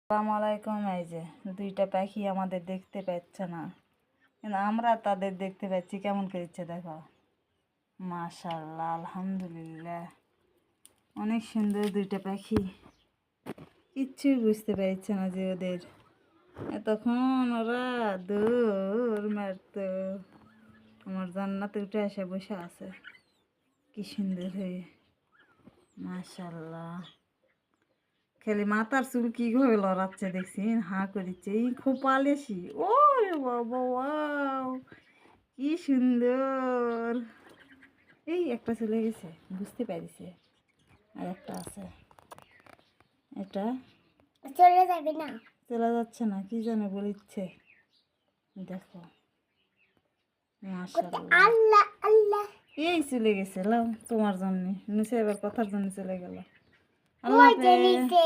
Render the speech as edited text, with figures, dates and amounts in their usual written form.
আসসালামু আলাইকুম। এই যে দুইটা পাখি আমাদের দেখতে পাচ্ছে না, কিন্তু আমরা তাদের দেখতে পাচ্ছি। কেমন করেছে দেখো, মাশাআল্লাহ, আলহামদুলিল্লাহ, অনেক সুন্দর দুইটা পাখি। কিচ্ছুই বুঝতে পারছে না যে ওদের এতক্ষণ ওরা দৌড় মারতো। আমার জান্নাতে উঠে এসে বসে আছে, কি সুন্দর হয়ে, মাশাআল্লাহ। খালি মাথার চুল কিভাবে লড়াচ্ছে দেখছি, হা করেছে, খুব পালেছি। ও বাবা, ওয়াও, কি সুন্দর। এই একটা চলে গেছে, বুঝতে পারিছে, আর একটা আছে। এটা চলে যাবে না, চলে যাচ্ছে না, কি জানে বলিচ্ছে। দেখো, মাশাআল্লাহ, আল্লাহ আল্লাহ। এই চলে গেছে। লাও তোমার জন্য নিচে, এবার কথার জন্য চলে গেল। আল্লাহ ওই যে হাফেজ। নিচে।